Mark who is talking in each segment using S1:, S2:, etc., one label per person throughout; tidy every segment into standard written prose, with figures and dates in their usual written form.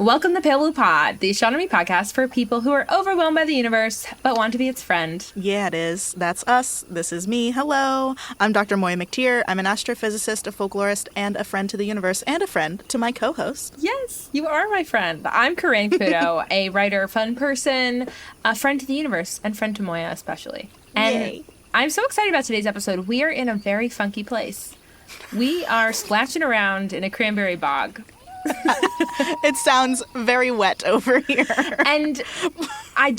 S1: Welcome to Pale Blue Pod, the astronomy podcast for people who are overwhelmed by the universe but want to be its friend.
S2: Yeah, it is. That's us. This is me. Hello. I'm Dr. Moiya McTier. I'm an astrophysicist, a folklorist, and a friend to the universe, and a friend to my co-host.
S1: Yes, you are my friend. I'm Corinne Caputo, a writer, fun person, a friend to the universe, and friend to Moiya especially. And
S2: Yay.
S1: I'm so excited about today's episode. We are in a very funky place. We are splashing around in a cranberry bog.
S2: It sounds very wet over here.
S1: And I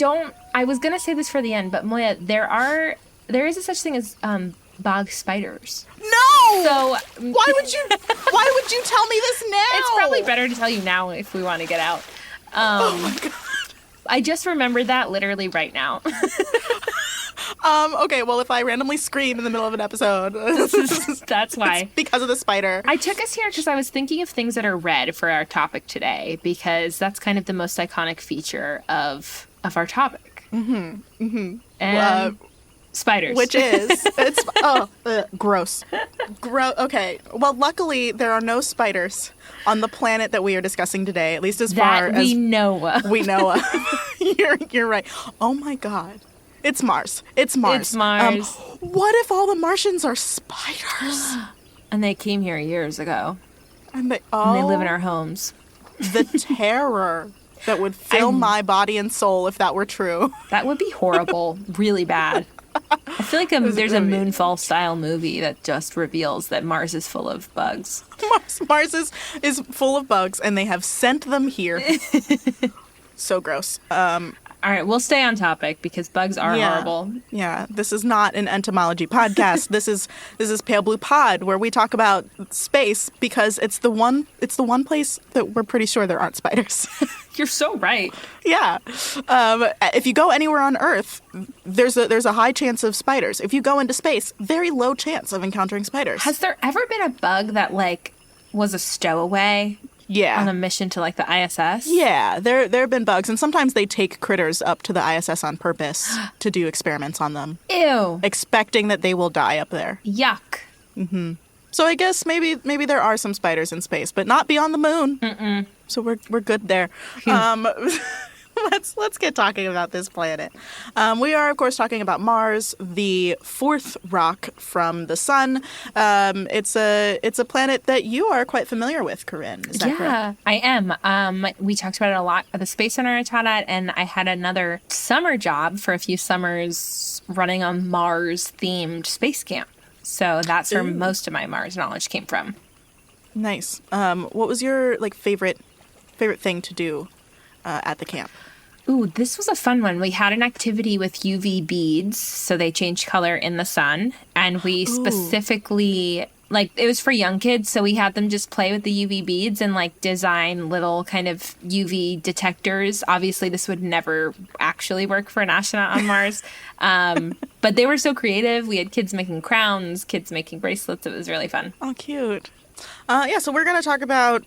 S1: was going to say this for the end, but Moiya, there is a such thing as bog spiders.
S2: No!
S1: So
S2: Why would you tell me this now?
S1: it's probably better to tell you now if we want to get out.
S2: Oh my God.
S1: I just remembered that literally right now.
S2: Okay, well, if I randomly scream in the middle of an episode,
S1: That's why.
S2: it's because of the spider.
S1: I took us here because I was thinking of things that are red for our topic today, because that's kind of the most iconic feature of our topic. And spiders.
S2: Which is, gross. Okay, well, luckily there are no spiders on the planet that we are discussing today, at least as far
S1: that we
S2: as
S1: know of.
S2: we know of. You're right. Oh my God. It's Mars. It's Mars.
S1: It's Mars.
S2: What if all the Martians are spiders?
S1: And they came here years ago.
S2: And they
S1: live in our homes.
S2: The terror that would fill my body and soul if that were true.
S1: That would be horrible. Really bad. I feel like there's a Moonfall-style movie that just reveals that Mars is full of bugs.
S2: Mars is full of bugs, and they have sent them here. So gross.
S1: All right, we'll stay on topic because bugs are horrible.
S2: Yeah, this is not an entomology podcast. This is Pale Blue Pod, where we talk about space because it's the one place that we're pretty sure there aren't spiders.
S1: You're so right.
S2: Yeah. If you go anywhere on Earth, there's a high chance of spiders. If you go into space, very low chance of encountering spiders.
S1: Has there ever been a bug that was a stowaway?
S2: Yeah.
S1: On a mission to the ISS?
S2: Yeah, there have been bugs, and sometimes they take critters up to the ISS on purpose to do experiments on them.
S1: Ew.
S2: Expecting that they will die up there.
S1: Yuck.
S2: So I guess maybe there are some spiders in space, but not beyond the moon.
S1: Mm-mm.
S2: So we're good there. Let's get talking about this planet. We are, of course, talking about Mars, the fourth rock from the sun. It's a planet that you are quite familiar with, Corinne. Is that correct?
S1: I am. We talked about it a lot at the Space Center I taught at, and I had another summer job for a few summers running a Mars-themed space camp. So that's where most of my Mars knowledge came from.
S2: Nice. What was your favorite thing to do at the camp?
S1: Ooh, this was a fun one. We had an activity with UV beads, so they change color in the sun. And we specifically, it was for young kids, so we had them just play with the UV beads and, design little kind of UV detectors. Obviously, this would never actually work for an astronaut on Mars. But they were so creative. We had kids making crowns, kids making bracelets. It was really fun.
S2: Oh, cute. So we're going to talk about,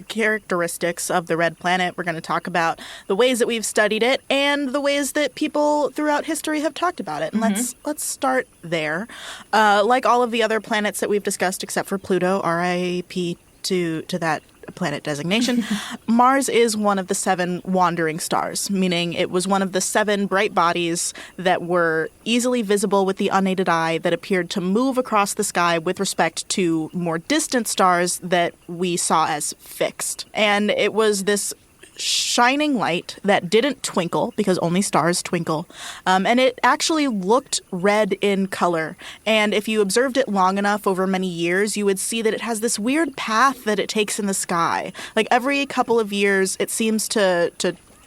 S2: characteristics of the red planet. We're going to talk about the ways that we've studied it and the ways that people throughout history have talked about it. And let's start there. Like all of the other planets that we've discussed, except for Pluto, RIP to that planet designation, Mars is one of the 7 wandering stars, meaning it was one of the 7 bright bodies that were easily visible with the unaided eye that appeared to move across the sky with respect to more distant stars that we saw as fixed. And it was this shining light that didn't twinkle, because only stars twinkle, and it actually looked red in color. And if you observed it long enough over many years, you would see that it has this weird path that it takes in the sky. Every couple of years, it seems to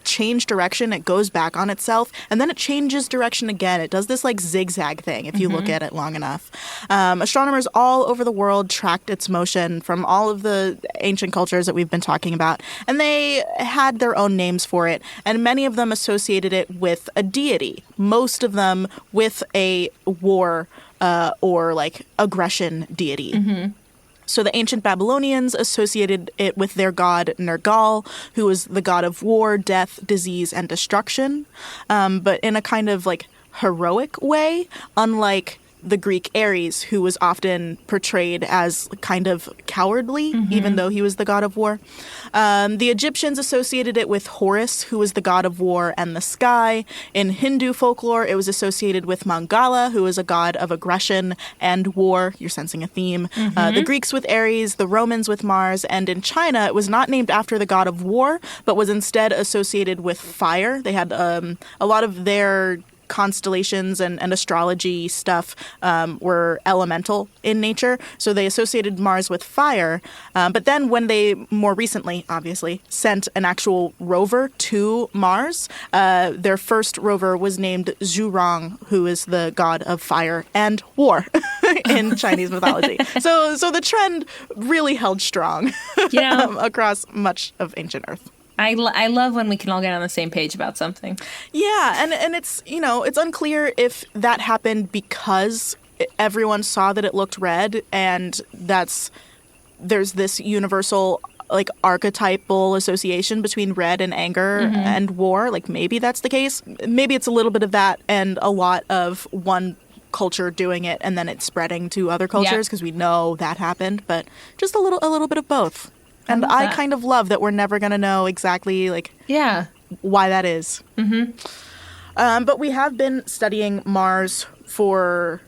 S2: change direction. It goes back on itself, and then it changes direction again. It does this zigzag thing if you look at it long enough. Astronomers all over the world tracked its motion from all of the ancient cultures that we've been talking about, and they had their own names for it, and many of them associated it with a deity, most of them with a war or aggression deity. So the ancient Babylonians associated it with their god Nergal, who was the god of war, death, disease, and destruction, but in a kind of heroic way, unlike the Greek Ares, who was often portrayed as kind of cowardly, even though he was the god of war. The Egyptians associated it with Horus, who was the god of war and the sky. In Hindu folklore, it was associated with Mangala, who is a god of aggression and war. You're sensing a theme. The Greeks with Ares, the Romans with Mars, and in China, it was not named after the god of war, but was instead associated with fire. They had a lot of their constellations and astrology stuff were elemental in nature, so they associated Mars with fire. But then when they more recently, obviously, sent an actual rover to Mars, their first rover was named Zhurong, who is the god of fire and war in Chinese mythology. So the trend really held strong across much of ancient Earth.
S1: I love when we can all get on the same page about something.
S2: Yeah, and it's, it's unclear if that happened because everyone saw that it looked red, and there's this universal archetypal association between red and anger and war. Maybe that's the case. Maybe it's a little bit of that and a lot of one culture doing it and then it's spreading to other cultures because we know that happened, but just a little bit of both. And I kind of love that we're never going to know exactly, why that is. But we have been studying Mars forever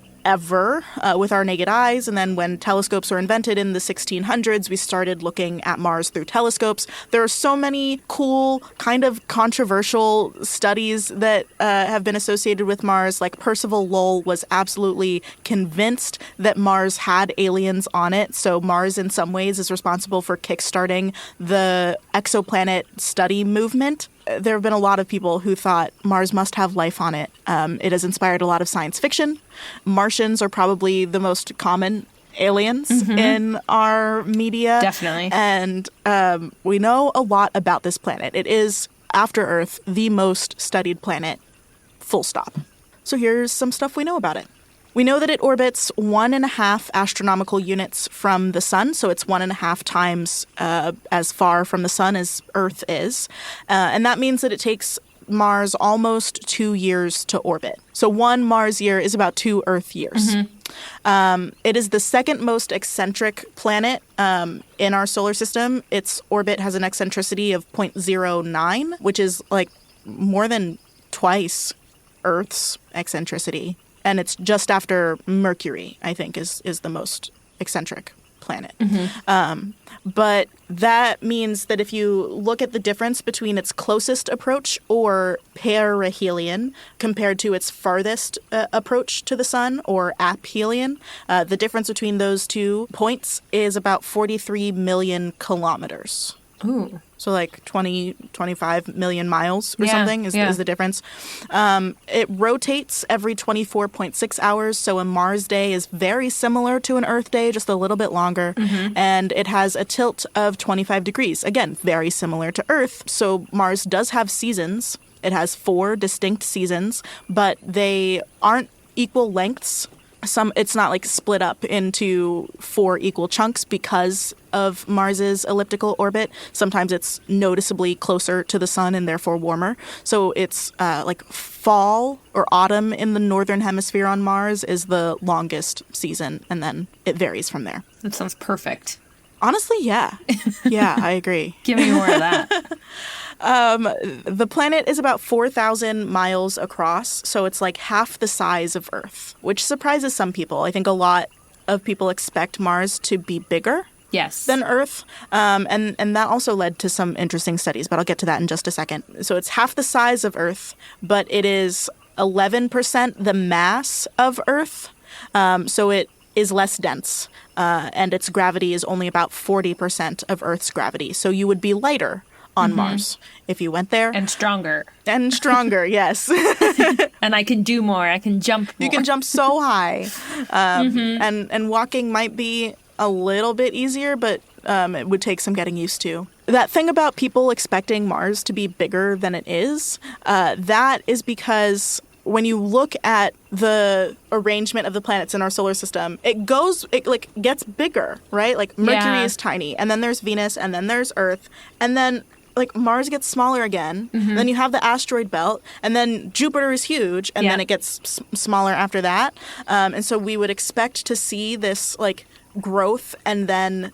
S2: with our naked eyes. And then when telescopes were invented in the 1600s, we started looking at Mars through telescopes. There are so many cool, kind of controversial studies that have been associated with Mars. Like Percival Lowell was absolutely convinced that Mars had aliens on it. So Mars, in some ways, is responsible for kickstarting the exoplanet study movement. There have been a lot of people who thought Mars must have life on it. It has inspired a lot of science fiction. Martians are probably the most common aliens in our media.
S1: Definitely.
S2: And we know a lot about this planet. It is, after Earth, the most studied planet, full stop. So here's some stuff we know about it. We know that it orbits 1.5 astronomical units from the sun, so it's 1.5 times as far from the sun as Earth is. And that means that it takes Mars almost 2 years to orbit. So 1 Mars year is about 2 Earth years. It is the second most eccentric planet in our solar system. Its orbit has an eccentricity of 0.09, which is more than twice Earth's eccentricity. And it's just after Mercury, I think, is the most eccentric planet. But that means that if you look at the difference between its closest approach, or perihelion, compared to its farthest approach to the sun, or aphelion, the difference between those 2 points is about 43 million kilometers.
S1: Ooh.
S2: So 25 million miles or something is the difference. It rotates every 24.6 hours. So a Mars day is very similar to an Earth day, just a little bit longer. And it has a tilt of 25 degrees. Again, very similar to Earth. So Mars does have seasons. It has 4 distinct seasons, but they aren't equal lengths. It's not split up into 4 equal chunks because of Mars's elliptical orbit. Sometimes it's noticeably closer to the sun and therefore warmer. So it's fall or autumn in the northern hemisphere on Mars is the longest season, and then it varies from there.
S1: That sounds perfect.
S2: Honestly, yeah. Yeah, I agree.
S1: Give me more of that.
S2: The planet is about 4,000 miles across, so it's half the size of Earth, which surprises some people. I think a lot of people expect Mars to be bigger than Earth, and that also led to some interesting studies, but I'll get to that in just a second. So it's half the size of Earth, but it is 11% the mass of Earth, so it is less dense, and its gravity is only about 40% of Earth's gravity, so you would be lighter on Mars if you went there.
S1: And stronger.
S2: And stronger, yes.
S1: And I can do more. I can jump more.
S2: You can jump so high. And walking might be a little bit easier, but it would take some getting used to. That thing about people expecting Mars to be bigger than it is, that is because when you look at the arrangement of the planets in our solar system, it gets bigger, right? Mercury is tiny, and then there's Venus, and then there's Earth, and then like Mars gets smaller again, then you have the asteroid belt, and then Jupiter is huge, and then it gets smaller after that. And so we would expect to see this like growth and then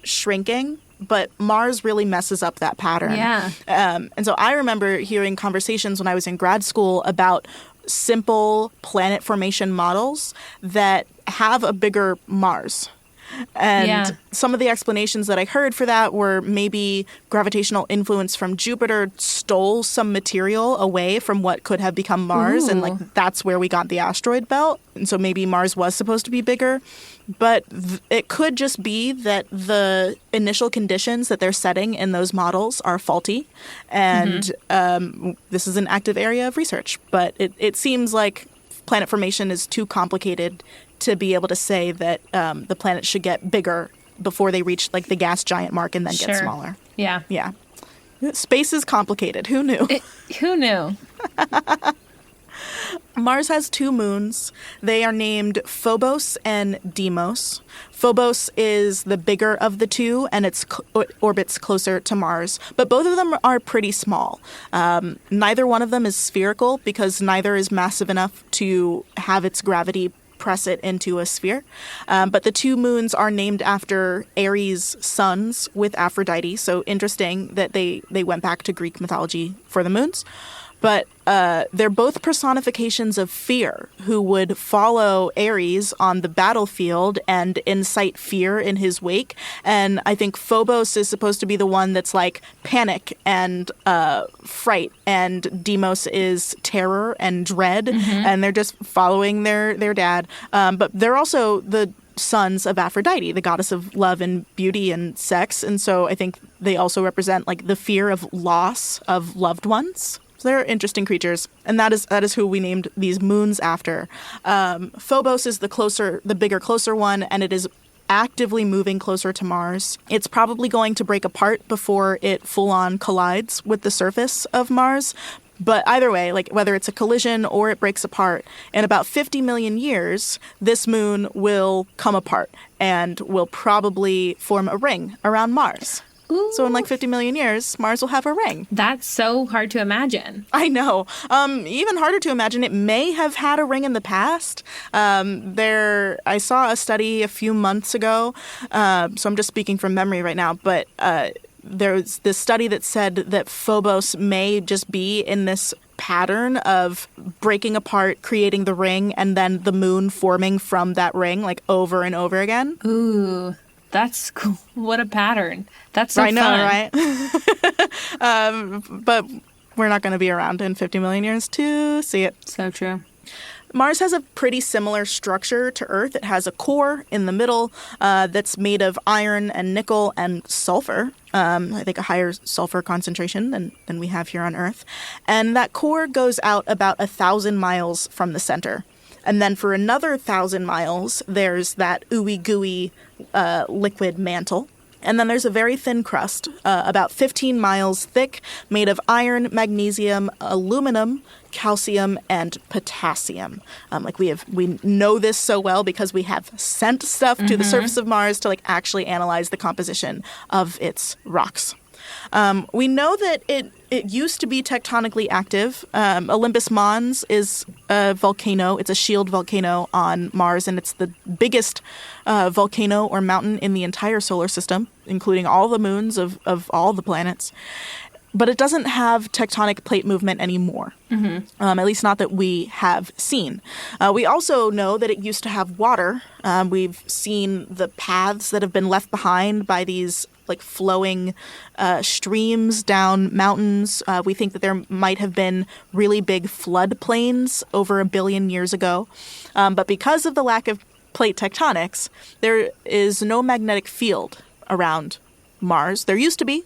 S2: shrinking, but Mars really messes up that pattern.
S1: Yeah.
S2: And so I remember hearing conversations when I was in grad school about simple planet formation models that have a bigger Mars. And some of the explanations that I heard for that were maybe gravitational influence from Jupiter stole some material away from what could have become Mars. And like that's where we got the asteroid belt. And so maybe Mars was supposed to be bigger. But it could just be that the initial conditions that they're setting in those models are faulty. And this is an active area of research. But it seems like planet formation is too complicated to be able to say that the planets should get bigger before they reach like the gas giant mark and then get smaller.
S1: Yeah.
S2: Yeah. Space is complicated. Who knew?
S1: Who knew?
S2: Mars has 2 moons. They are named Phobos and Deimos. Phobos is the bigger of the 2, and it orbits closer to Mars. But both of them are pretty small. Neither one of them is spherical because neither is massive enough to have its gravity press it into a sphere. But the 2 moons are named after Ares' sons with Aphrodite. So interesting that they went back to Greek mythology for the moons. But they're both personifications of fear who would follow Ares on the battlefield and incite fear in his wake. And I think Phobos is supposed to be the one that's like panic and fright, and Deimos is terror and dread, and they're just following their dad. But they're also the sons of Aphrodite, the goddess of love and beauty and sex. And so I think they also represent like the fear of loss of loved ones. So they're interesting creatures, and that is who we named these moons after. Phobos is the bigger, closer one, and it is actively moving closer to Mars. It's probably going to break apart before it full-on collides with the surface of Mars. But either way, like whether it's a collision or it breaks apart, in about 50 million years, this moon will come apart and will probably form a ring around Mars.
S1: Ooh.
S2: So in like 50 million years, Mars will have a ring.
S1: That's so hard to imagine.
S2: I know. Even harder to imagine, it may have had a ring in the past. I saw a study a few months ago, so I'm just speaking from memory right now, but there's this study that said that Phobos may just be in this pattern of breaking apart, creating the ring, and then the moon forming from that ring, like over and over again.
S1: Ooh. That's cool. What a pattern. That's so
S2: fun.
S1: I
S2: know, right? But we're not going to be around in 50 million years to see it.
S1: So true.
S2: Mars has a pretty similar structure to Earth. It has a core in the middle that's made of iron and nickel and sulfur. I think a higher sulfur concentration than we have here on Earth. And that core goes out about 1,000 miles from the center. And then for another 1,000 miles, there's that ooey gooey liquid mantle. And then there's a very thin crust, about 15 miles thick, made of iron, magnesium, aluminum, calcium, and potassium. We know this so well because we have sent stuff to the surface of Mars to like actually analyze the composition of its rocks. We know that it used to be tectonically active. Olympus Mons is a volcano. It's a shield volcano on Mars, and it's the biggest volcano or mountain in the entire solar system, including all the moons of all the planets. But it doesn't have tectonic plate movement anymore, at least not that we have seen. We also know that it used to have water. We've seen the paths that have been left behind by these like flowing streams down mountains. We think that there might have been really big floodplains over 1 billion years ago. But because of the lack of plate tectonics, there is no magnetic field around Mars. There used to be,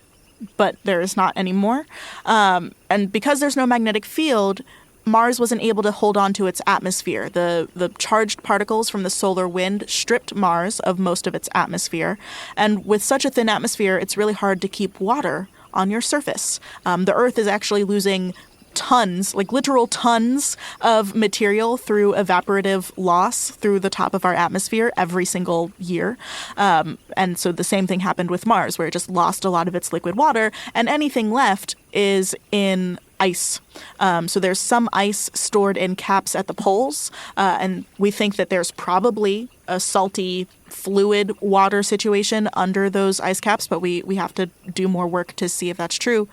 S2: but there is not anymore. And because there's no magnetic field, Mars wasn't able to hold on to its atmosphere. The charged particles from the solar wind stripped Mars of most of its atmosphere. And with such a thin atmosphere, it's really hard to keep water on your surface. The Earth is actually losing tons, like literal tons of material through evaporative loss through the top of our atmosphere every single year. And so the same thing happened with Mars, where it just lost a lot of its liquid water, and anything left is in ice. So there's some ice stored in caps at the poles, and we think that there's probably a salty fluid water situation under those ice caps, but we have to do more work to see if that's true.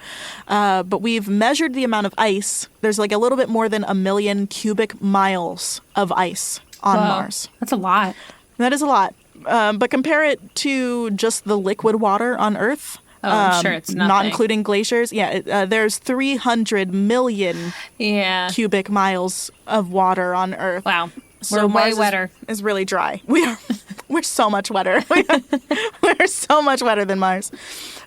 S2: But we've measured the amount of ice. There's like a little bit more than 1 million cubic miles of ice on Mars.
S1: That's a lot.
S2: That is a lot. But compare it to just the liquid water on Earth.
S1: Oh, I'm sure it's nothing.
S2: Not including glaciers. Yeah, there's 300 million cubic miles of water on Earth.
S1: Wow.
S2: So
S1: We're way wetter.
S2: Is really dry. We're so much wetter. We're so much wetter than Mars.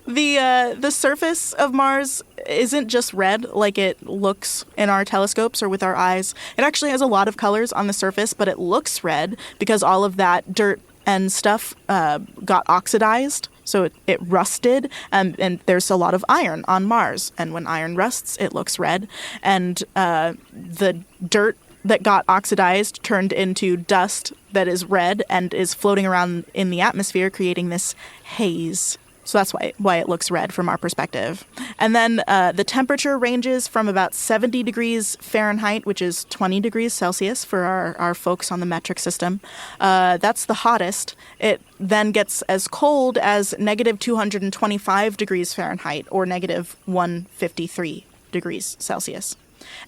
S2: The surface of Mars isn't just red like it looks in our telescopes or with our eyes. It actually has a lot of colors on the surface, but it looks red because all of that dirt and stuff got oxidized. So it rusted, and there's a lot of iron on Mars. And when iron rusts, it looks red. And the dirt that got oxidized turned into dust that is red and is floating around in the atmosphere, creating this haze. So that's why it looks red from our perspective. And then the temperature ranges from about 70 degrees Fahrenheit, which is 20 degrees Celsius for our folks on the metric system. That's the hottest. It then gets as cold as negative 225 degrees Fahrenheit or negative 153 degrees Celsius.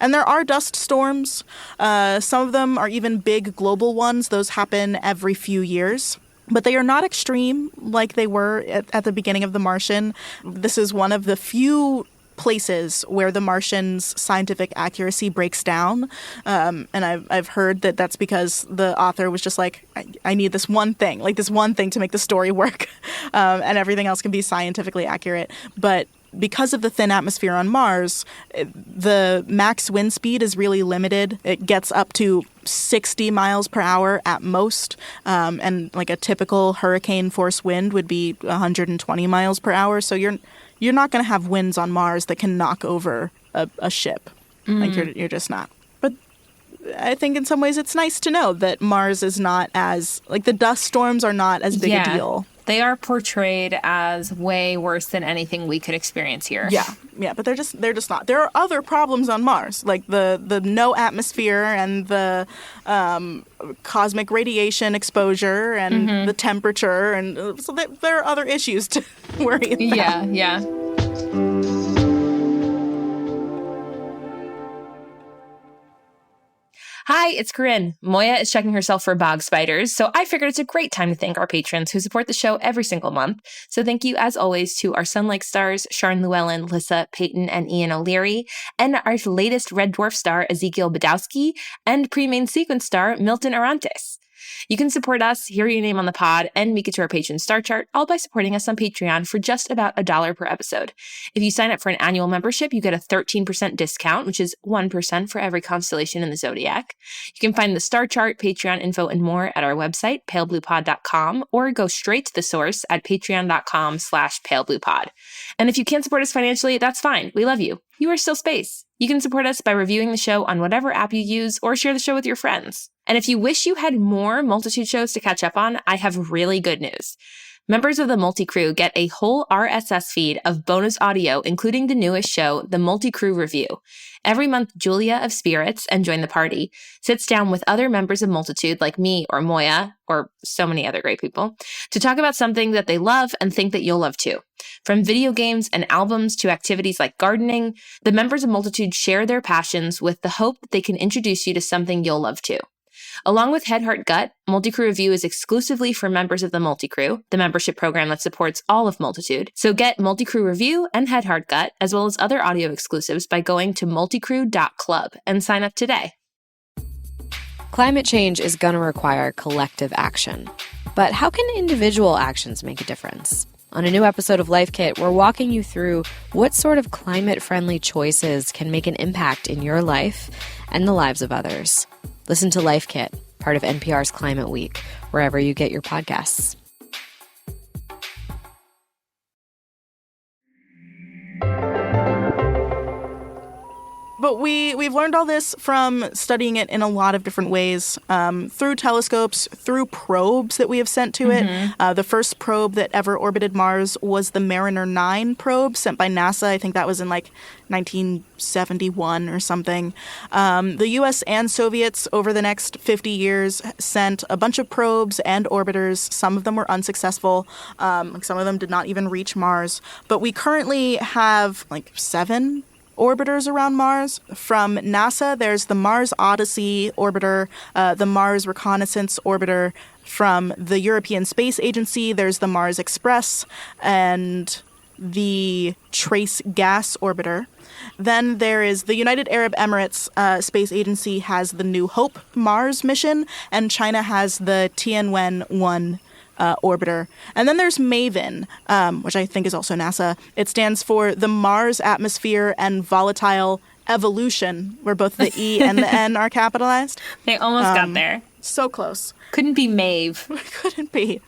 S2: And there are dust storms. Some of them are even big global ones. Those happen every few years. But they are not extreme like they were at the beginning of The Martian. This is one of the few places where The Martian's scientific accuracy breaks down. And I've heard that that's because the author was just like, I need this one thing to make the story work. And everything else can be scientifically accurate. But because of the thin atmosphere on Mars, the max wind speed is really limited. It gets up to 60 miles per hour at most. And like a typical hurricane force wind would be 120 miles per hour. So you're not going to have winds on Mars that can knock over a ship. Like you're just not. But I think in some ways it's nice to know that Mars is not as, like, the dust storms are not as big a deal.
S1: They are portrayed as way worse than anything we could experience here.
S2: Yeah, but they're just not. There are other problems on Mars, like the no atmosphere and the cosmic radiation exposure and the temperature, and so there are other issues to worry about.
S1: Yeah. Hi, it's Corinne. Moiya is checking herself for bog spiders, so I figured it's a great time to thank our patrons who support the show every single month. So thank you, as always, to our Sun-like stars, Sharon Llewellyn, Lissa, Peyton, and Ian O'Leary, and our latest Red Dwarf star, Ezekiel Badowski, and pre-main sequence star, Milton Arantes. You can support us, hear your name on the pod, and make it to our patron star chart, all by supporting us on Patreon for just about $1 per episode. If you sign up for an annual membership, you get a 13% discount, which is 1% for every constellation in the zodiac. You can find the star chart, Patreon info, and more at our website, palebluepod.com, or go straight to the source at patreon.com/palebluepod. And if you can't support us financially, that's fine. We love you. You are still space. You can support us by reviewing the show on whatever app you use or share the show with your friends. And if you wish you had more Multitude shows to catch up on, I have really good news. Members of the Multi-Crew get a whole RSS feed of bonus audio, including the newest show, the Multi-Crew Review. Every month, Julia of Spirits, and Join the Party, sits down with other members of Multitude like me or Moiya, or so many other great people, to talk about something that they love and think that you'll love too. From video games and albums to activities like gardening, the members of Multitude share their passions with the hope that they can introduce you to something you'll love too. Along with Head, Heart, Gut, Multi-Crew Review is exclusively for members of the Multi-Crew, the membership program that supports all of Multitude. So get Multi-Crew Review and Head, Heart, Gut, as well as other audio exclusives by going to multicrew.club and sign up today.
S3: Climate change is going to require collective action. But how can individual actions make a difference? On a new episode of Life Kit, we're walking you through what sort of climate-friendly choices can make an impact in your life and the lives of others. Listen to Life Kit, part of NPR's Climate Week, wherever you get your podcasts.
S2: But we've learned all this from studying it in a lot of different ways, through telescopes, through probes that we have sent to it. The first probe that ever orbited Mars was the Mariner 9 probe sent by NASA. I think that was in like 1971 or something. The U.S. and Soviets over the next 50 years sent a bunch of probes and orbiters. Some of them were unsuccessful. Some of them did not even reach Mars. But we currently have like 7 orbiters around Mars. From NASA, there's the Mars Odyssey orbiter, the Mars Reconnaissance orbiter. From the European Space Agency, there's the Mars Express and the Trace Gas orbiter. Then there is the United Arab Emirates Space Agency has the New Hope Mars mission, and China has the Tianwen-1 orbiter. And then there's MAVEN, which I think is also NASA. It stands for the Mars Atmosphere and Volatile Evolution, where both the E and the N are capitalized.
S1: They almost got there.
S2: So close.
S1: Couldn't be Maeve.
S2: Couldn't be.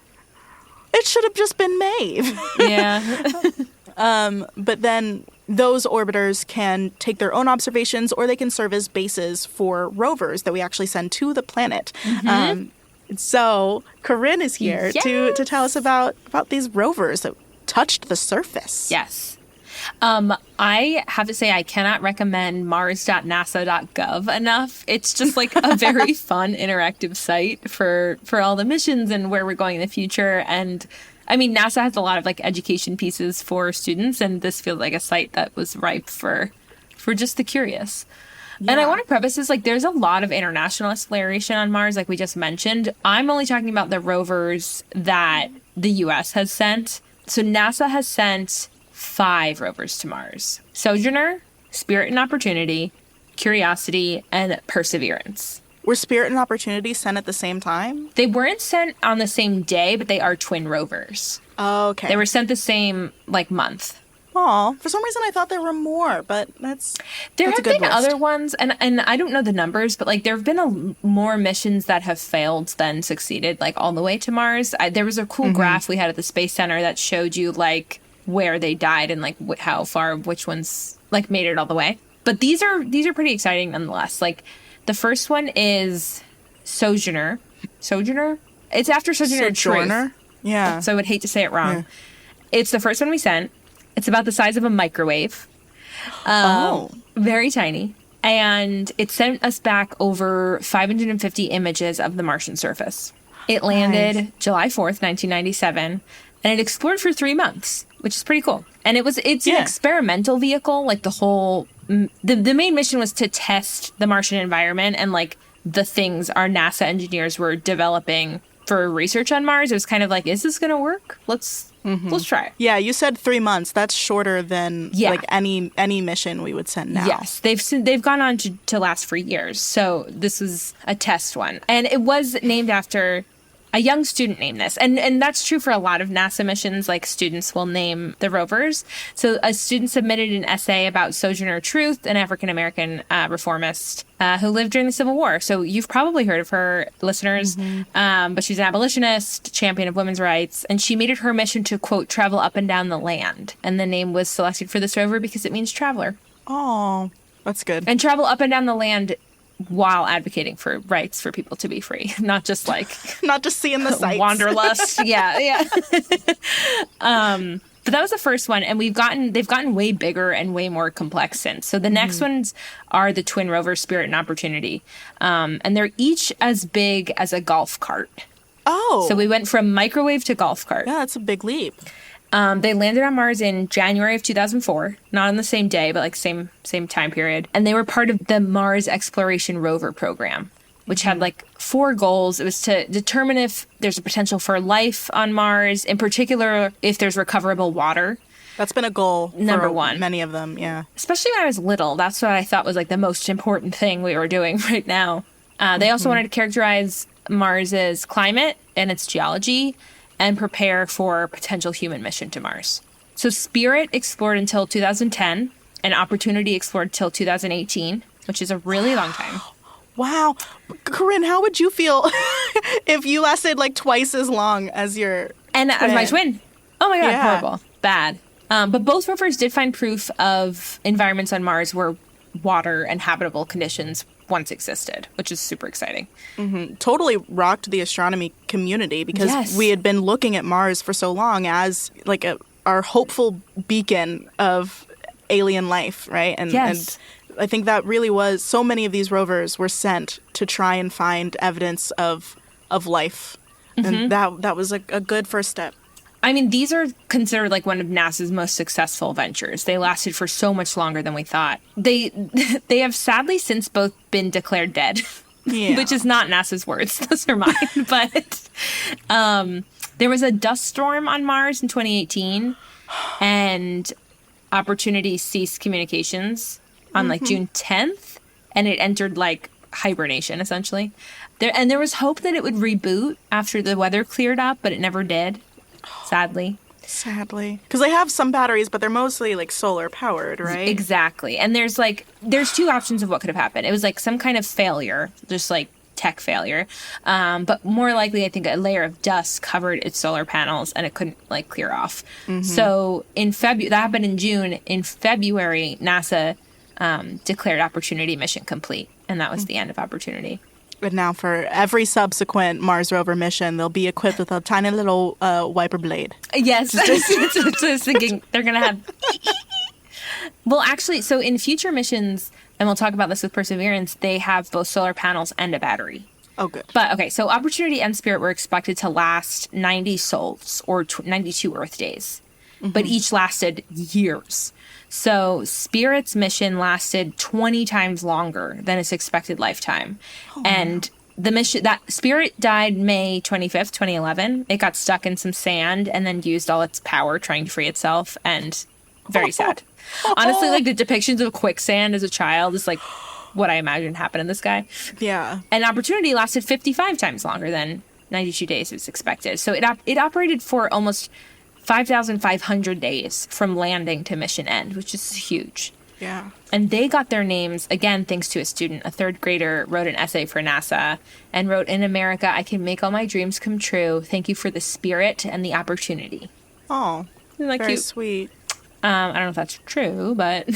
S2: It should have just been Maeve.
S1: Yeah.
S2: But then those orbiters can take their own observations, or they can serve as bases for rovers that we actually send to the planet. So Corinne is here to tell us about these rovers that touched the surface.
S1: Yes. I have to say I cannot recommend mars.nasa.gov enough. It's just like a very fun interactive site for all the missions and where we're going in the future. And I mean, NASA has a lot of like education pieces for students, and this feels like a site that was ripe for just the curious. Yeah. And I want to preface this, like, there's a lot of international exploration on Mars, like we just mentioned. I'm only talking about the rovers that the U.S. has sent. So NASA has sent 5 rovers to Mars: Sojourner, Spirit and Opportunity, Curiosity, and Perseverance.
S2: Were Spirit and Opportunity sent at the same time?
S1: They weren't sent on the same day, but they are twin rovers.
S2: Oh, okay.
S1: They were sent the same, like, month.
S2: Aw, for some reason I thought there were more, but
S1: there have been
S2: list.
S1: other ones, and I don't know the numbers, but like there have been more missions that have failed than succeeded, like all the way to Mars. There was a cool graph we had at the Space Center that showed you like where they died and like how far which ones like made it all the way. But these are pretty exciting nonetheless. Like the first one is Sojourner. It's after Sojourner Truth.
S2: Yeah.
S1: So I would hate to say it wrong. Yeah. It's the first one we sent. It's about the size of a microwave. Very tiny. And it sent us back over 550 images of the Martian surface. It landed July 4th, 1997, and it explored for 3 months, which is pretty cool. And it's an experimental vehicle. Like the main mission was to test the Martian environment and like the things our NASA engineers were developing for research on Mars. It was kind of like, is this going to work? Let's try it.
S2: Yeah, you said 3 months. That's shorter than like any mission we would send now.
S1: Yes, they've gone on to last for years. So this was a test one, and it was named after a young student named this. And that's true for a lot of NASA missions, like students will name the rovers. So a student submitted an essay about Sojourner Truth, an African-American reformist who lived during the Civil War. So you've probably heard of her, listeners, but she's an abolitionist, champion of women's rights, and she made it her mission to, quote, travel up and down the land. And the name was selected for this rover because it means traveler.
S2: Oh, that's good.
S1: And travel up and down the land while advocating for rights for people to be free, not just like
S2: not just seeing the sights.
S1: Wanderlust. yeah. But that was the first one, and they've gotten way bigger and way more complex since. So the next ones are the twin rovers Spirit and Opportunity, and they're each as big as a golf cart.
S2: Oh,
S1: so we went from microwave to golf cart.
S2: Yeah, that's a big leap.
S1: They landed on Mars in January of 2004, not on the same day, but like same time period. And they were part of the Mars Exploration Rover program, which had like 4 goals. It was to determine if there's a potential for life on Mars, in particular, if there's recoverable water.
S2: That's been a goal
S1: Number
S2: for
S1: 1.
S2: Many of them, yeah.
S1: Especially when I was little. That's what I thought was like the most important thing we were doing right now. They also wanted to characterize Mars's climate and its geology, and prepare for a potential human mission to Mars. So Spirit explored until 2010, and Opportunity explored till 2018, which is a really long time.
S2: Wow. Corinne, how would you feel if you lasted like twice as long as your
S1: And
S2: twin?
S1: as my twin. Oh my God, horrible. Bad. But both rovers did find proof of environments on Mars where water and habitable conditions once existed, which is super exciting.
S2: Totally rocked the astronomy community because
S1: Yes.
S2: we had been looking at Mars for so long as like our hopeful beacon of alien life, right? And,
S1: Yes.
S2: and I think that really was, so many of these rovers were sent to try and find evidence of life. And that was a good first step.
S1: I mean, these are considered like one of NASA's most successful ventures. They lasted for so much longer than we thought. They have sadly since both been declared dead,
S2: Yeah.
S1: which is not NASA's words. Those are mine. But there was a dust storm on Mars in 2018, and Opportunity ceased communications on like June 10th, and it entered like hibernation essentially. There was hope that it would reboot after the weather cleared up, but it never did. Sadly.
S2: Because they have some batteries, but they're mostly like solar powered, right?
S1: Exactly. And there's two options of what could have happened. It was like some kind of failure, just like tech failure. But more likely, I think a layer of dust covered its solar panels and it couldn't like clear off. So that happened in June. In February, NASA declared Opportunity mission complete. And that was the end of Opportunity.
S2: And now for every subsequent Mars rover mission, they'll be equipped with a tiny little wiper blade.
S1: Yes. So I was thinking they're going to have... Well, actually, so in future missions, and we'll talk about this with Perseverance, they have both solar panels and a battery.
S2: Oh, good.
S1: But, okay, so Opportunity and Spirit were expected to last 90 sols, or 92 Earth days. But each lasted years. So Spirit's mission lasted 20 times longer than its expected lifetime. And the mission, that Spirit died May 25th, 2011. It got stuck in some sand and then used all its power trying to free itself. And very sad. Honestly, like the depictions of quicksand as a child is like what I imagine happened in this guy.
S2: Yeah.
S1: And Opportunity lasted 55 times longer than 92 days as expected. So it operated for almost 5,500 days from landing to mission end, which is huge.
S2: Yeah.
S1: And they got their names, again, thanks to a student. A third grader wrote an essay for NASA and wrote, "In America, I can make all my dreams come true. Thank you for the spirit and the opportunity."
S2: Oh,
S1: Isn't that
S2: very
S1: cute?
S2: sweet.
S1: I don't know if that's true, but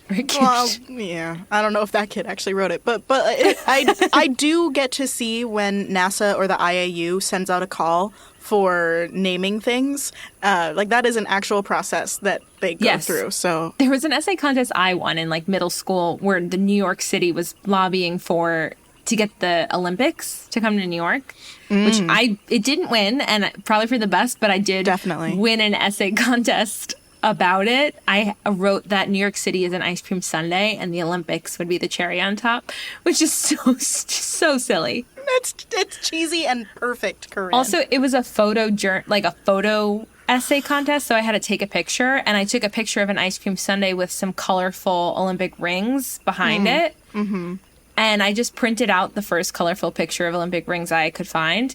S1: very cute.
S2: Well, yeah. I don't know if that kid actually wrote it, but I do get to see when NASA or the IAU sends out a call for naming things. Like that is an actual process that they go
S1: Yes.
S2: through. So
S1: There was an essay contest I won in like middle school where the New York City was lobbying to get the Olympics to come to New York, which it didn't win, and probably for the best, but I did
S2: Definitely.
S1: win an essay contest about it. I wrote that New York City is an ice cream sundae and the Olympics would be the cherry on top, which is so silly.
S2: it's cheesy and perfect, Corinne.
S1: Also, it was a photo essay contest, so I had to take a picture, and I took a picture of an ice cream sundae with some colorful Olympic rings behind it. Mm-hmm. And I just printed out the first colorful picture of Olympic rings I could find.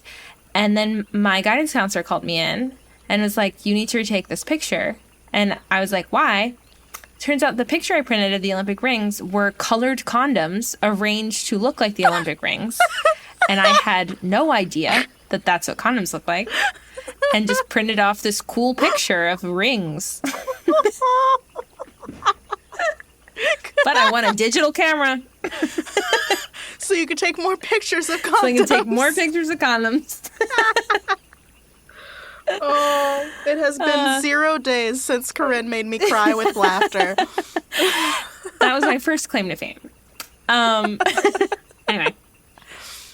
S1: And then my guidance counselor called me in and was like, "You need to retake this picture." And I was like, "Why?" Turns out the picture I printed of the Olympic rings were colored condoms arranged to look like the Olympic rings. And I had no idea that that's what condoms look like. And just printed off this cool picture of rings. But I want a digital camera
S2: so you could take more pictures of condoms.
S1: so I can take more pictures of condoms.
S2: Oh, it has been 0 days since Corinne made me cry with laughter.
S1: That was my first claim to fame. Anyway.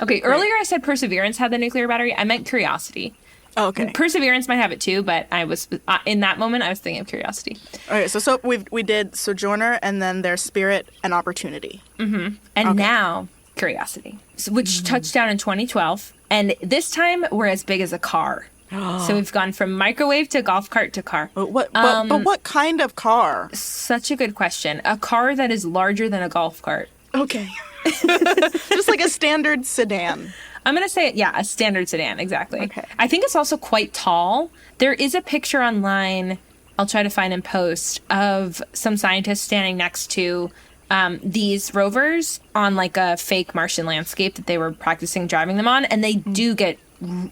S1: Okay, earlier I said Perseverance had the nuclear battery. I meant Curiosity.
S2: Oh, okay.
S1: Perseverance might have it too, but I was in that moment I was thinking of Curiosity.
S2: Okay, so we did Sojourner and then their Spirit and Opportunity.
S1: And now Curiosity, which touched down in 2012. And this time we're as big as a car. So we've gone from microwave to golf cart to car.
S2: But what kind of car?
S1: Such a good question. A car that is larger than a golf cart.
S2: Okay. Just like a standard sedan.
S1: I'm going to say, a standard sedan, exactly.
S2: Okay.
S1: I think it's also quite tall. There is a picture online, I'll try to find and post, of some scientists standing next to these rovers on like a fake Martian landscape that they were practicing driving them on, and they do get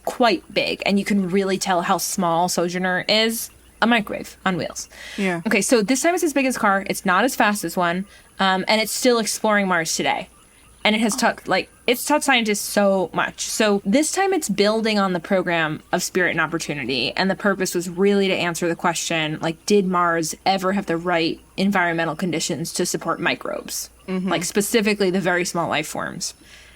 S1: quite big, and you can really tell how small Sojourner is. A microwave on wheels.
S2: Yeah.
S1: Okay, so this time it's as big as a car. It's not as fast as one. and it's still exploring Mars today. And it has taught scientists so much. So this time it's building on the program of Spirit and Opportunity. And the purpose was really to answer the question, like, did Mars ever have the right environmental conditions to support microbes? Like, specifically the very small life forms.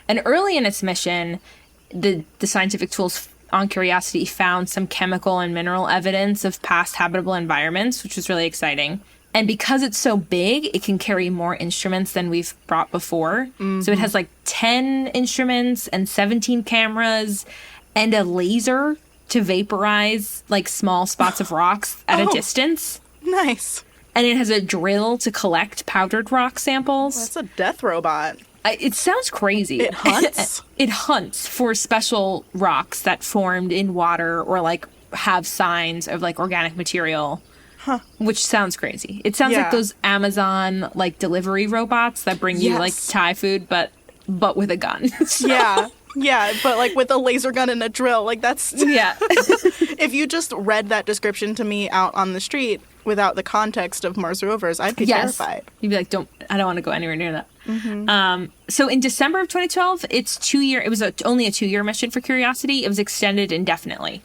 S1: And early in its mission, the scientific tools on Curiosity found some chemical and mineral evidence of past habitable environments, which was really exciting. And because it's so big, it can carry more instruments than we've brought before. So it has like 10 instruments and 17 cameras and a laser to vaporize like small spots of rocks at a distance.
S2: Nice.
S1: And it has a drill to collect powdered rock samples.
S2: That's a death robot.
S1: It sounds crazy.
S2: It hunts?
S1: It hunts for special rocks that formed in water or like have signs of like organic material. Which sounds crazy. It sounds like those Amazon like delivery robots that bring you like Thai food, but with a gun. Yeah, but like with a laser gun and a drill. Like that's If you just read that description to me out on the street without the context of Mars rovers, I'd be terrified. You'd be like, I don't want to go anywhere near that. So in December of 2012, it was only a 2-year mission for Curiosity. It was extended indefinitely.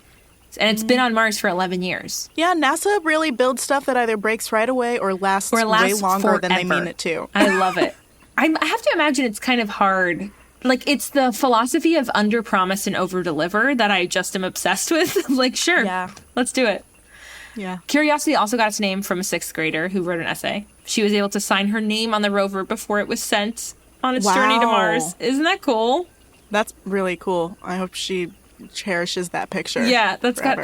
S1: And it's been on Mars for 11 years. Yeah,
S2: NASA really builds stuff that either breaks right away or lasts way longer than they mean it to.
S1: I love it. I have to imagine it's kind of hard. Like, it's the philosophy of under-promise and over-deliver that I just am obsessed with. Like, sure, let's do it.
S2: Yeah.
S1: Curiosity also got its name from a 6th grader who wrote an essay. She was able to sign her name on the rover before it was sent on its journey to Mars. Isn't that cool?
S2: That's really cool. I hope she cherishes that picture.
S1: Yeah, that's forever.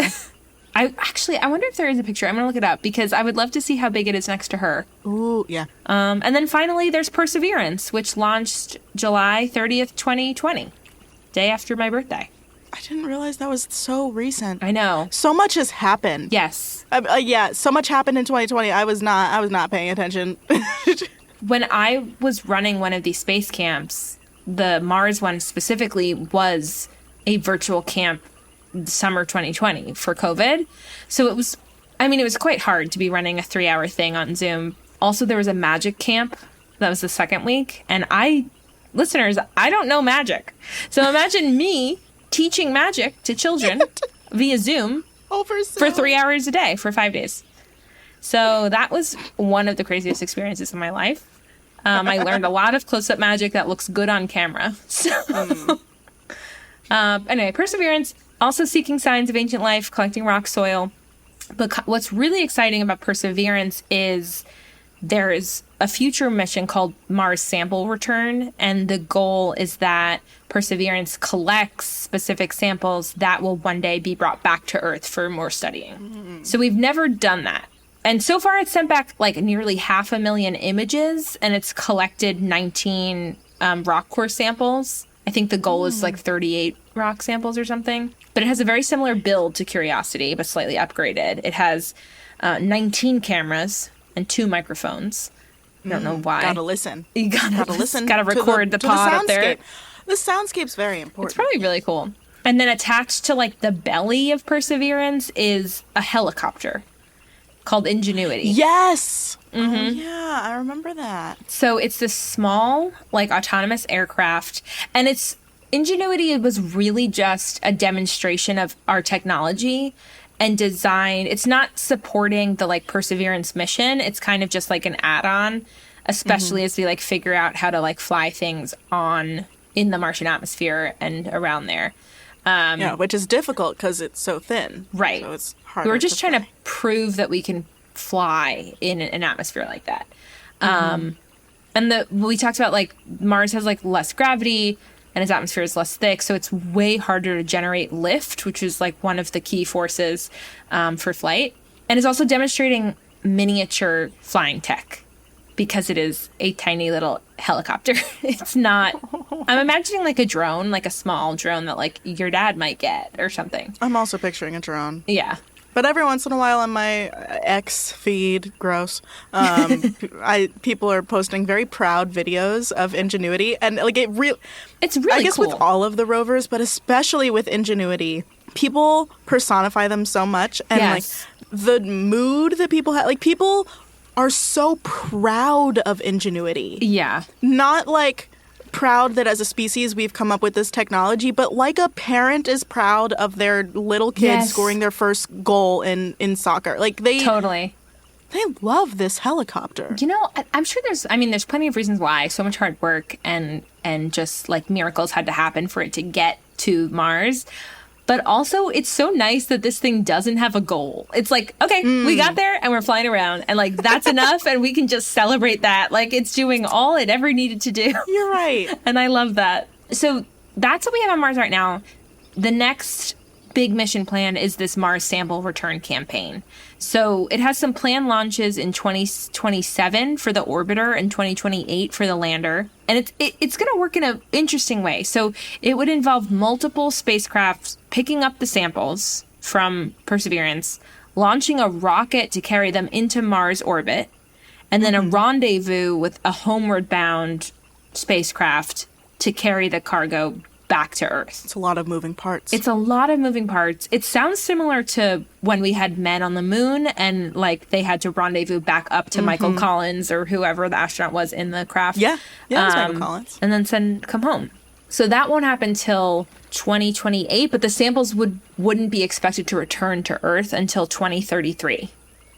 S1: I wonder if there is a picture. I'm gonna look it up because I would love to see how big it is next to her.
S2: Ooh, yeah.
S1: And then finally there's Perseverance, which launched July 30th, 2020, day after my birthday.
S2: I didn't realize that was so recent.
S1: I know.
S2: So much has happened.
S1: Yes.
S2: So much happened in 2020. I was not paying attention.
S1: When I was running one of these space camps, the Mars one specifically was a virtual camp summer 2020 for COVID. So it was quite hard to be running a 3-hour thing on Zoom. Also, there was a magic camp. That was the second week. And listeners, I don't know magic. So imagine me teaching magic to children via Zoom
S2: over Zoom
S1: for 3 hours a day for 5 days. So that was one of the craziest experiences of my life. I learned a lot of close-up magic that looks good on camera. So... Anyway, Perseverance, also seeking signs of ancient life, collecting rock soil. But what's really exciting about Perseverance is there is a future mission called Mars Sample Return, and the goal is that Perseverance collects specific samples that will one day be brought back to Earth for more studying. So we've never done that. And so far it's sent back like nearly 500,000 images, and it's collected 19 rock core samples. I think the goal is like 38 rock samples or something. But it has a very similar build to Curiosity, but slightly upgraded. It has 19 cameras and 2 microphones. I don't know why.
S2: Gotta listen.
S1: You gotta listen. Gotta record the pod up there.
S2: The soundscape's very important.
S1: It's probably really cool. And then attached to like the belly of Perseverance is a helicopter called Ingenuity.
S2: Yes! Mm-hmm. Oh, yeah, I remember that.
S1: So it's this small, like, autonomous aircraft. And Ingenuity was really just a demonstration of our technology and design. It's not supporting the, like, Perseverance mission. It's kind of just, like, an add-on, especially as we, like, figure out how to, like, fly things in the Martian atmosphere and around there.
S2: Which is difficult because it's so thin.
S1: Right.
S2: So it's harder.
S1: We're just trying to prove that we can fly in an atmosphere like that. And we talked about, like, Mars has, like, less gravity and its atmosphere is less thick, so it's way harder to generate lift, which is, like, one of the key forces for flight. And it's also demonstrating miniature flying tech because it is a tiny little helicopter. It's not... I'm imagining, like, a drone, like a small drone that, like, your dad might get or something.
S2: I'm also picturing a drone.
S1: Yeah.
S2: But every once in a while on my X feed, gross, people are posting very proud videos of Ingenuity. And, like, it's really I guess
S1: cool.
S2: with all of the rovers, but especially with Ingenuity, people personify them so much. And,
S1: yes.
S2: like, the mood that people have... Like, people are so proud of ingenuity.
S1: Yeah.
S2: Not like proud that as a species we've come up with this technology, but like a parent is proud of their little kid
S1: Yes.
S2: scoring their first goal in soccer. Like they love this helicopter.
S1: You know, I'm sure there's plenty of reasons why. So much hard work and just like miracles had to happen for it to get to Mars. But also, it's so nice that this thing doesn't have a goal. It's like, okay, we got there and we're flying around. And like, that's enough. And we can just celebrate that. Like, it's doing all it ever needed to do.
S2: You're right.
S1: And I love that. So that's what we have on Mars right now. The next big mission plan is this Mars sample return campaign. So it has some planned launches in 2027 for the orbiter and 2028 for the lander. And it's going to work in an interesting way. So it would involve multiple spacecrafts picking up the samples from Perseverance, launching a rocket to carry them into Mars orbit, and then a rendezvous with a homeward bound spacecraft to carry the cargo back to Earth.
S2: It's a lot of moving parts.
S1: It's a lot of moving parts. It sounds similar to when we had men on the moon and like they had to rendezvous back up to Michael Collins or whoever the astronaut was in the craft.
S2: Yeah, it's Michael Collins.
S1: And then come home. So that won't happen till 2028, but the samples wouldn't be expected to return to Earth until 2033.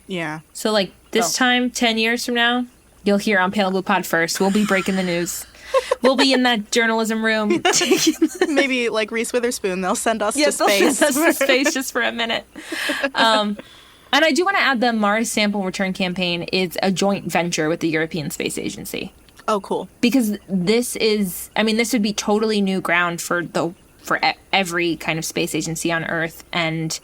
S2: Yeah.
S1: So like this time, 10 years from now, you'll hear on Pale Blue Pod first. We'll be breaking the news. We'll be in that journalism room.
S2: Maybe like Reese Witherspoon, they'll send us to space.
S1: They'll send us to space just for a minute. And I do want to add the Mars sample return campaign is a joint venture with the European Space Agency.
S2: Oh, cool.
S1: Because this would be totally new ground for every kind of space agency on Earth. And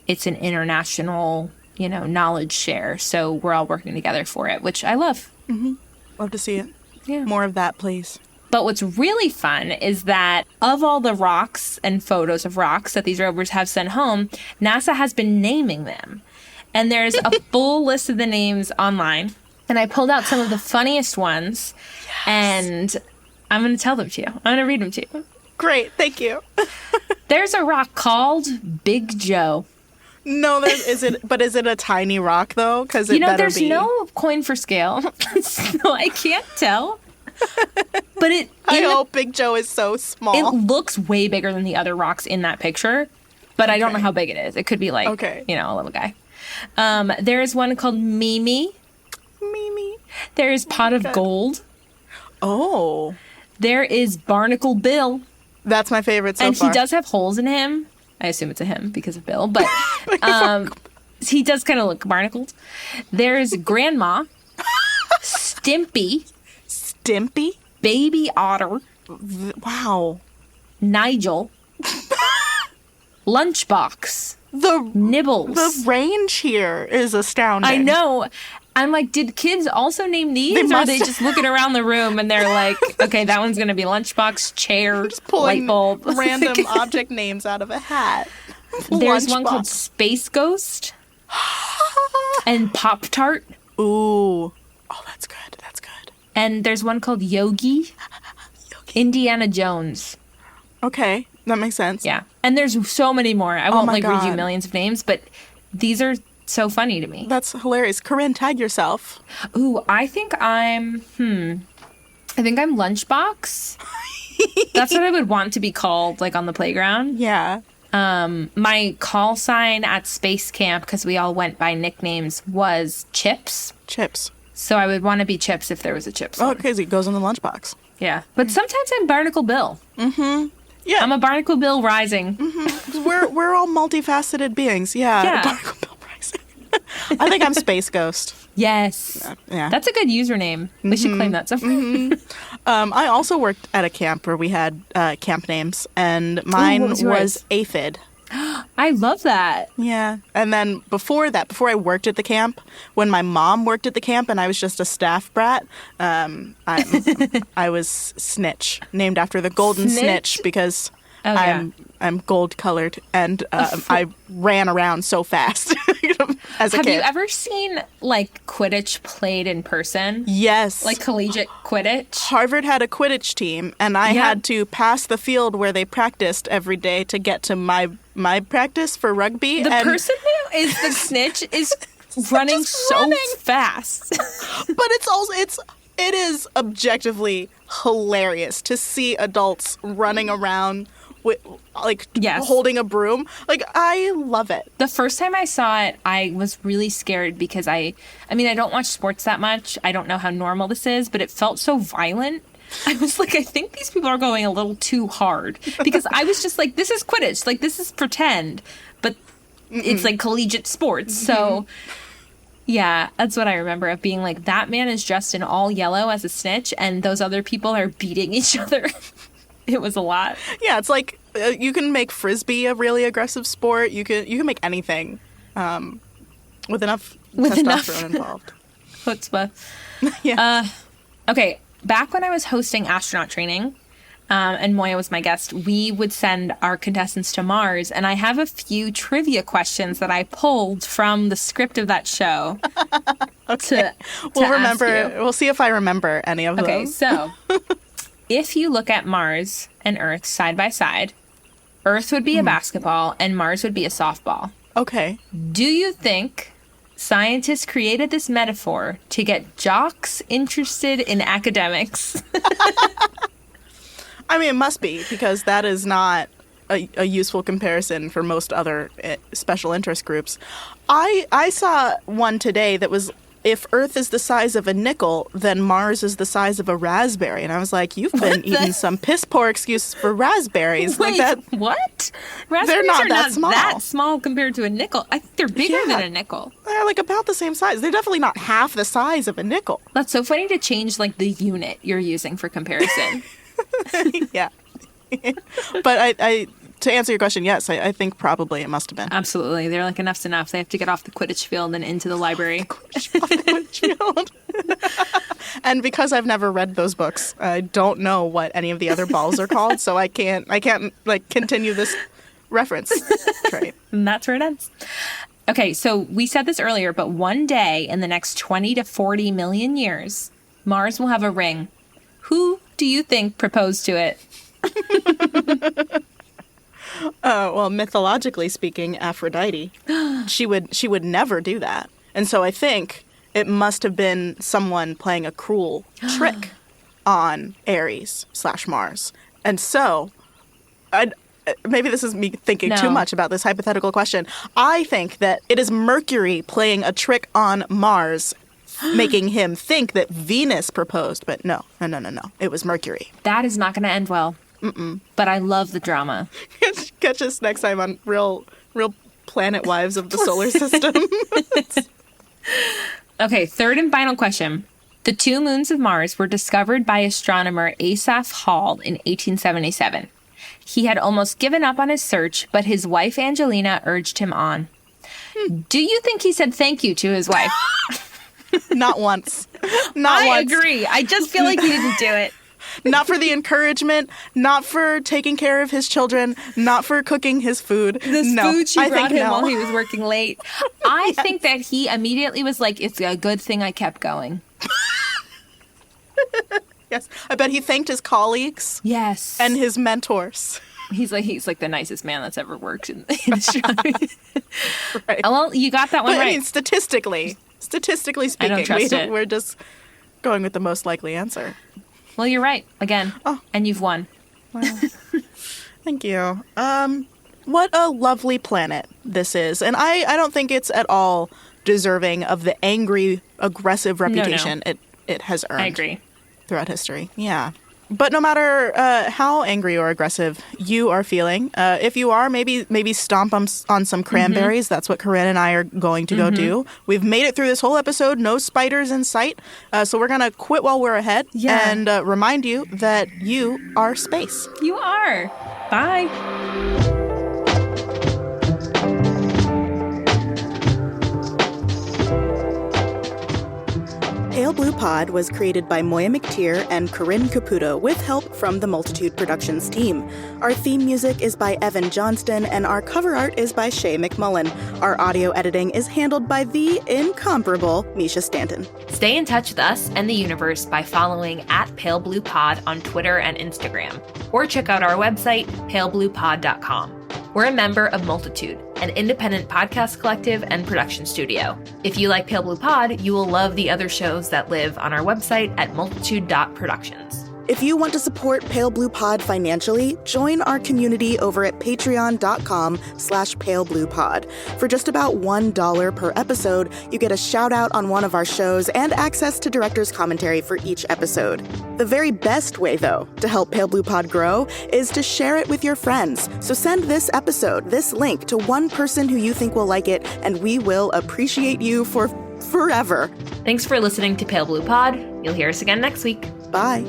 S1: it's an international, knowledge share. So we're all working together for it, which I love.
S2: Mm-hmm. Love to see it.
S1: Yeah.
S2: More of that, please.
S1: But what's really fun is that of all the rocks and photos of rocks that these rovers have sent home, NASA has been naming them. And there's a full list of the names online. And I pulled out some of the funniest ones. Yes. And I'm going to tell them to you. I'm going to read them to you.
S2: Great. Thank you.
S1: There's a rock called Big Joe.
S2: No, is it a tiny rock though? Because
S1: there's no coin for scale, so I can't tell. But I
S2: hope Big Joe is so small.
S1: It looks way bigger than the other rocks in that picture, but I don't know how big it is. It could be like a little guy. There is one called Mimi.
S2: Mimi.
S1: There is Pot of Gold.
S2: Oh.
S1: There is Barnacle Bill.
S2: That's my favorite so far.
S1: And he does have holes in him. I assume it's a him because of Bill, but he does kind of look barnacled. There's Grandma, Stimpy, Baby Otter,
S2: wow,
S1: Nigel, Lunchbox, Nibbles.
S2: The range here is astounding.
S1: I know. I'm like, did kids also name these? Or are they just looking around the room and they're like, okay, that one's going to be lunchbox, chair, light bulb.
S2: Random object names out of a hat.
S1: There's one called Space Ghost and Pop Tart.
S2: Ooh. Oh, that's good. That's good.
S1: And there's one called Yogi. Indiana Jones.
S2: Okay. That makes sense.
S1: Yeah. And there's so many more. I won't read you millions of names, but these are so funny to me.
S2: That's hilarious. Corinne, tag yourself.
S1: Ooh, I think I'm Lunchbox. That's what I would want to be called, like on the playground.
S2: Yeah.
S1: My call sign at space camp, because we all went by nicknames, was Chips.
S2: Chips.
S1: So I would want to be Chips if there was a Chips.
S2: Oh, because it goes in the lunchbox.
S1: Yeah. But sometimes I'm Barnacle Bill.
S2: Mm-hmm. Yeah.
S1: I'm a Barnacle Bill rising.
S2: Mm-hmm. We're all multifaceted beings. Yeah. Barnacle Bill rising. I think I'm Space Ghost.
S1: Yes.
S2: Yeah.
S1: That's a good username. We should claim that somewhere.
S2: Mm-hmm. I also worked at a camp where we had camp names, and mine was Aphid.
S1: I love that.
S2: Yeah. And then before I worked at the camp, when my mom worked at the camp and I was just a staff brat, I was Snitch, named after the golden snitch because I'm gold colored and I ran around so fast as a kid.
S1: Have you ever seen like Quidditch played in person?
S2: Yes.
S1: Like collegiate Quidditch?
S2: Harvard had a Quidditch team and I had to pass the field where they practiced every day to get to my practice for rugby.
S1: The person who is the snitch is running so fast.
S2: But it is objectively hilarious to see adults running around with holding a broom. Like, I love it.
S1: The first time I saw it, I was really scared because I don't watch sports that much. I don't know how normal this is, but it felt so violent. I was like, I think these people are going a little too hard, because I was just like, this is Quidditch. Like, this is pretend, but it's like collegiate sports. So yeah, that's what I remember of being like, that man is dressed in all yellow as a snitch, and those other people are beating each other. It was a lot.
S2: Yeah, it's like you can make Frisbee a really aggressive sport. You can make anything with enough testosterone involved.
S1: Chutzpah.
S2: Yeah.
S1: Okay, back when I was hosting astronaut training, and Moiya was my guest, we would send our contestants to Mars, and I have a few trivia questions that I pulled from the script of that show.
S2: Okay. We'll see if I remember any of them.
S1: Okay, so if you look at Mars and Earth side by side, Earth would be a basketball and Mars would be a softball.
S2: Okay.
S1: Do you think scientists created this metaphor to get jocks interested in academics?
S2: I mean, it must be, because that is not a useful comparison for most other special interest groups. I saw one today that was, if Earth is the size of a nickel, then Mars is the size of a raspberry. And I was like, you've been eating some piss poor excuses for raspberries.
S1: Wait,
S2: like that.
S1: What? Raspberries
S2: They're not that small.
S1: That small compared to a nickel. I think they're bigger than a nickel.
S2: They're like about the same size. They're definitely not half the size of a nickel.
S1: That's so funny to change like the unit you're using for comparison.
S2: Yeah. But I to answer your question, yes, I think probably it must have been.
S1: Absolutely. They're like, enough's enough. They have to get off the Quidditch field and into the library.
S2: And because I've never read those books, I don't know what any of the other balls are called, so I can't like continue this reference trait.
S1: And that's where it ends. Okay, so we said this earlier, but one day in the next 20 to 40 million years, Mars will have a ring. Who do you think proposed to it?
S2: Well, mythologically speaking, Aphrodite. She would never do that. And so I think it must have been someone playing a cruel trick on Ares/Mars. And so, maybe this is me thinking too much about this hypothetical question. I think that it is Mercury playing a trick on Mars, making him think that Venus proposed. But no. It was Mercury.
S1: That is not going to end well. But I love the drama.
S2: Catch us next time on Real Planet Wives of the Solar System.
S1: Okay, third and final question. The 2 moons of Mars were discovered by astronomer Asaph Hall in 1877. He had almost given up on his search, but his wife Angelina urged him on. Do you think he said thank you to his wife?
S2: Not once. Not once.
S1: I agree. I just feel like he didn't do it.
S2: Not for the encouragement, not for taking care of his children, not for cooking his food.
S1: Food she brought him while he was working late. I think that he immediately was like, it's a good thing I kept going.
S2: Yes. I bet he thanked his colleagues.
S1: Yes.
S2: And his mentors.
S1: He's like the nicest man that's ever worked in astronomy.
S2: Right.
S1: Well, you got that one right.
S2: I mean, statistically speaking,
S1: I don't trust it.
S2: We're just going with the most likely answer.
S1: Well, you're right again.
S2: Oh.
S1: And you've won.
S2: Wow. Thank you. What a lovely planet this is. And I don't think it's at all deserving of the angry, aggressive reputation it has earned.
S1: I agree.
S2: Throughout history. Yeah. But no matter how angry or aggressive you are feeling, if you are, maybe stomp on some cranberries. That's what Corinne and I are going to go do. We've made it through this whole episode. No spiders in sight. So we're going to quit while we're ahead and remind you that you are space.
S1: You are. Bye.
S2: Pale Blue Pod was created by Moiya McTier and Corinne Caputo with help from the Multitude Productions team. Our theme music is by Evan Johnston and our cover art is by Shay McMullen. Our audio editing is handled by the incomparable Misha Stanton.
S1: Stay in touch with us and the universe by following @PaleBluePod on Twitter and Instagram, or check out our website, palebluepod.com. We're a member of Multitude, an independent podcast collective and production studio. If you like Pale Blue Pod, you will love the other shows that live on our website at multitude.productions.
S2: If you want to support Pale Blue Pod financially, join our community over at patreon.com/palebluepod. For just about $1 per episode, you get a shout out on one of our shows and access to director's commentary for each episode. The very best way, though, to help Pale Blue Pod grow is to share it with your friends. So send this episode, this link, to one person who you think will like it, and we will appreciate you for forever.
S1: Thanks for listening to Pale Blue Pod. You'll hear us again next week.
S2: Bye.